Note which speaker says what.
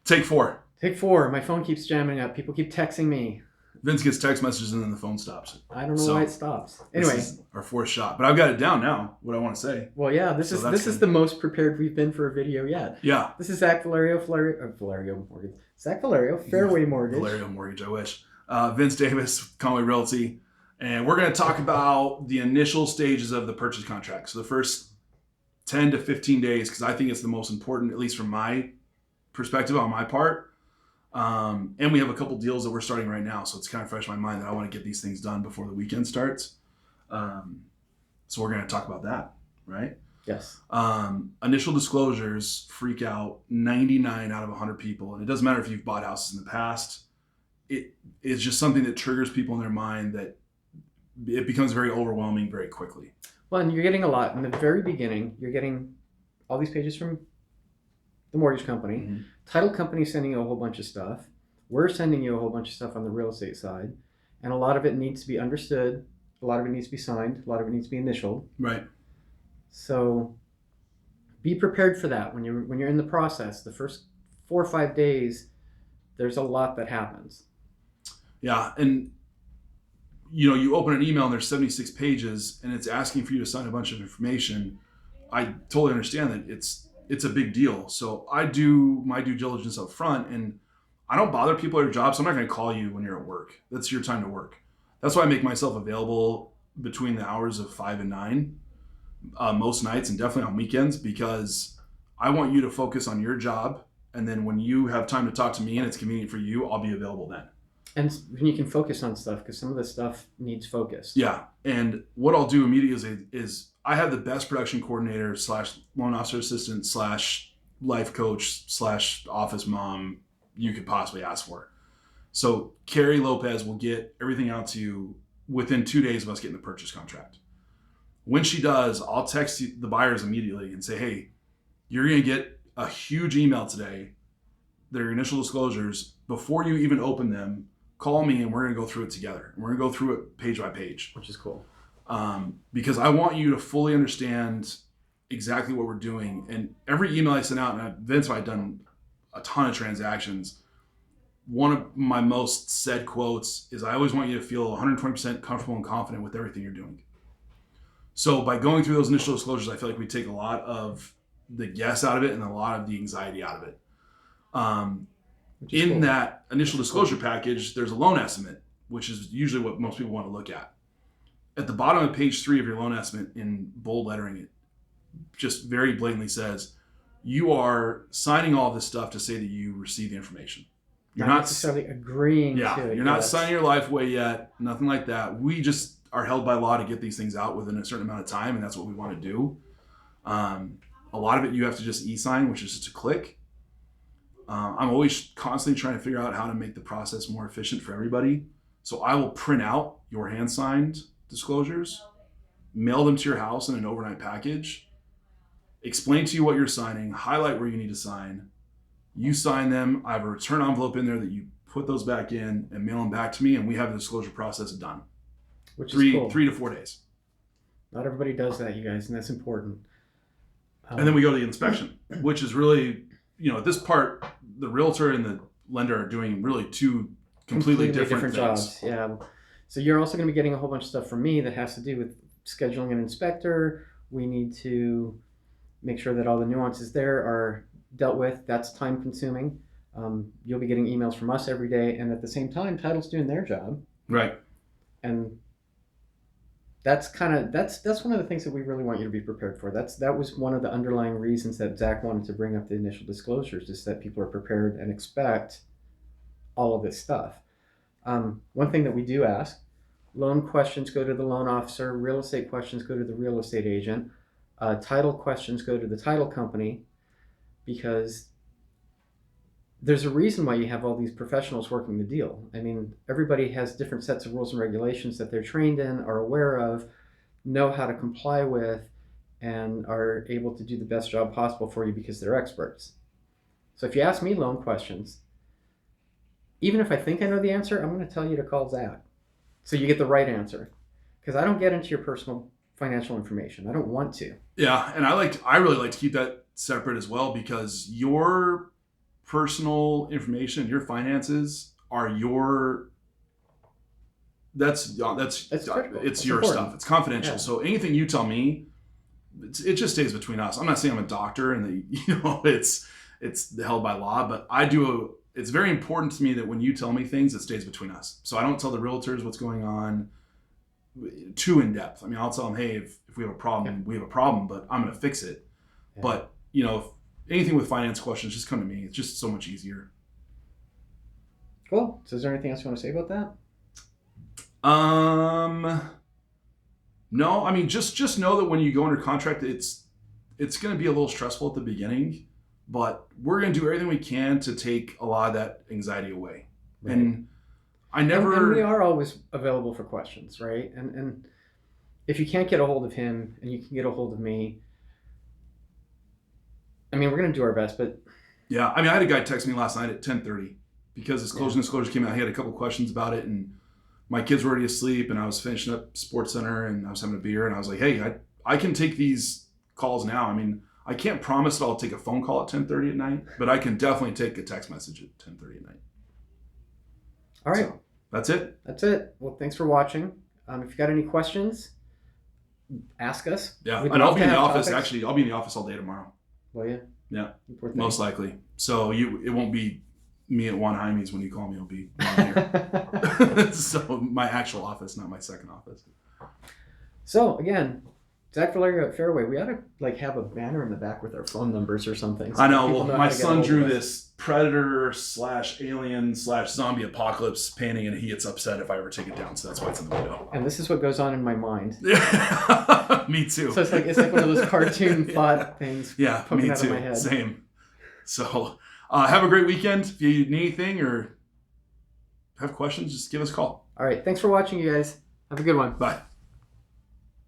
Speaker 1: Take four.
Speaker 2: Take four. My phone keeps jamming up. People keep texting me.
Speaker 1: Vince gets text messages and then the phone stops.
Speaker 2: I don't know why it stops. Anyway,
Speaker 1: this is our fourth shot, but I've got it down now. What I want to say.
Speaker 2: Well, yeah, this is the most prepared we've been for a video yet.
Speaker 1: Yeah.
Speaker 2: This is Zach Valerio, Mortgage. Zach Valerio, Fairway Mortgage.
Speaker 1: Valerio Mortgage. I wish. Vince Davis, Conway Realty, and we're going to talk about the initial stages of the purchase contract. So the first 10 to 15 days, because I think it's the most important, at least from my perspective on my part. And we have a couple deals that we're starting right now, so it's kind of fresh in my mind that I want to get these things done before the weekend starts. So we're going to talk about that, right?
Speaker 2: Yes.
Speaker 1: Initial disclosures freak out 99 out of 100 people, and it doesn't matter if you've bought houses in the past. It is just something that triggers people in their mind that it becomes very overwhelming very quickly.
Speaker 2: Well, and you're getting a lot in the very beginning. You're getting all these pages from the mortgage company. Mm-hmm. Title company sending you a whole bunch of stuff. We're sending you a whole bunch of stuff on the real estate side. And a lot of it needs to be understood. A lot of it needs to be signed. A lot of it needs to be initialed.
Speaker 1: Right.
Speaker 2: So be prepared for that. When you're in the process, the first 4 or 5 days, there's a lot that happens.
Speaker 1: Yeah. And you open an email and there's 76 pages and it's asking for you to sign a bunch of information. I totally understand that it's a big deal. So I do my due diligence up front, and I don't bother people at your job. So I'm not going to call you when you're at work. That's your time to work. That's why I make myself available between the hours of 5 and 9 most nights, and definitely on weekends, because I want you to focus on your job. And then when you have time to talk to me and it's convenient for you, I'll be available then. And
Speaker 2: when you can focus on stuff, because some of the stuff needs focus.
Speaker 1: Yeah. And what I'll do immediately is I have the best production coordinator / loan officer assistant / life coach / office mom you could possibly ask for. So Carrie Lopez will get everything out to you within 2 days of us getting the purchase contract. When she does, I'll text the buyers immediately and say, hey, you're going to get a huge email today. Their initial disclosures. Before you even open them, call me and we're going to go through it together. We're going to go through it page by page.
Speaker 2: Which is cool.
Speaker 1: Because I want you to fully understand exactly what we're doing. And every email I send out, and Vince and I have done a ton of transactions, one of my most said quotes is, I always want you to feel 120% comfortable and confident with everything you're doing. So by going through those initial disclosures, I feel like we take a lot of the guess out of it and a lot of the anxiety out of it. In that initial disclosure package, there's a loan estimate, which is usually what most people want to look at. At the bottom of page 3 of your loan estimate, in bold lettering, it just very blatantly says, you are signing all this stuff to say that you receive the information.
Speaker 2: You're not necessarily agreeing to it.
Speaker 1: You're not signing your life away yet, nothing like that. We just are held by law to get these things out within a certain amount of time, and that's what we want to do. A lot of it you have to just e-sign, which is just a click. I'm always constantly trying to figure out how to make the process more efficient for everybody. So I will print out your hand-signed disclosures, mail them to your house in an overnight package, explain to you what you're signing, highlight where you need to sign. You sign them. I have a return envelope in there that you put those back in and mail them back to me, and we have the disclosure process done.
Speaker 2: Which is cool.
Speaker 1: 3 to 4 days.
Speaker 2: Not everybody does that, you guys, and that's important.
Speaker 1: And then we go to the inspection, which is really, at this part, the realtor and the lender are doing really two completely different
Speaker 2: jobs. Yeah. So you're also going to be getting a whole bunch of stuff from me that has to do with scheduling an inspector. We need to make sure that all the nuances there are dealt with. That's time consuming. You'll be getting emails from us every day, and at the same time, Title's doing their job.
Speaker 1: Right.
Speaker 2: And that's one of the things that we really want you to be prepared for. That was one of the underlying reasons that Zach wanted to bring up the initial disclosures, is that people are prepared and expect all of this stuff. One thing that we do ask, loan questions go to the loan officer, real estate questions go to the real estate agent, title questions go to the title company, because there's a reason why you have all these professionals working the deal. I mean, everybody has different sets of rules and regulations that they're trained in, are aware of, know how to comply with, and are able to do the best job possible for you because they're experts. So if you ask me loan questions, even if I think I know the answer, I'm going to tell you to call Zach so you get the right answer, because I don't get into your personal financial information. I don't want to.
Speaker 1: Yeah, and I really like to keep that separate as well, because your personal information, your finances are that's
Speaker 2: critical.
Speaker 1: it's your
Speaker 2: important.
Speaker 1: stuff. It's confidential.
Speaker 2: Yeah.
Speaker 1: So anything you tell me, it just stays between us. I'm not saying I'm a doctor and it's held by law, but it's very important to me that when you tell me things, it stays between us. So I don't tell the realtors what's going on too in depth. I mean, I'll tell them, hey, if we have a problem, we have a problem, but I'm going to fix it.
Speaker 2: Yeah.
Speaker 1: But if anything with finance questions, just come to me. It's just so much easier.
Speaker 2: Cool. So is there anything else you want to say about that?
Speaker 1: No, I mean, just know that when you go under contract, it's going to be a little stressful at the beginning, but we're going to do everything we can to take a lot of that anxiety away. Right. And and we are always available for questions, right? And if you can't get a hold of him and you can get a hold of me, I mean, we're going to do our best, but yeah, I mean, I had a guy text me last night at 10:30 because his closing disclosure came out. He had a couple questions about it, and my kids were already asleep, and I was finishing up Sports Center, and I was having a beer, and I was like, hey, I can take these calls now. I mean, I can't promise that I'll take a phone call at 10:30 at night, but I can definitely take a text message at 10:30 at night. All right. So, that's it. That's it. Well, thanks for watching. If you got any questions, ask us. Yeah, and I'll be in the office. Topics. Actually, I'll be in the office all day tomorrow. Will you? Yeah, most likely. So it won't be me at Juan Jaime's when you call me. It'll be here. So my actual office, not my second office. So again, Zach Valerio at Fairway. We ought to have a banner in the back with our phone numbers or something. So I know. Well, my son drew this predator/alien/zombie apocalypse painting, and he gets upset if I ever take it down. So that's why it's in the window. And this is what goes on in my mind. Me too. So it's like one of those cartoon thought things. Yeah, poking me too. Out of my head. Same. So have a great weekend. If you need anything or have questions, just give us a call. All right. Thanks for watching, you guys. Have a good one. Bye.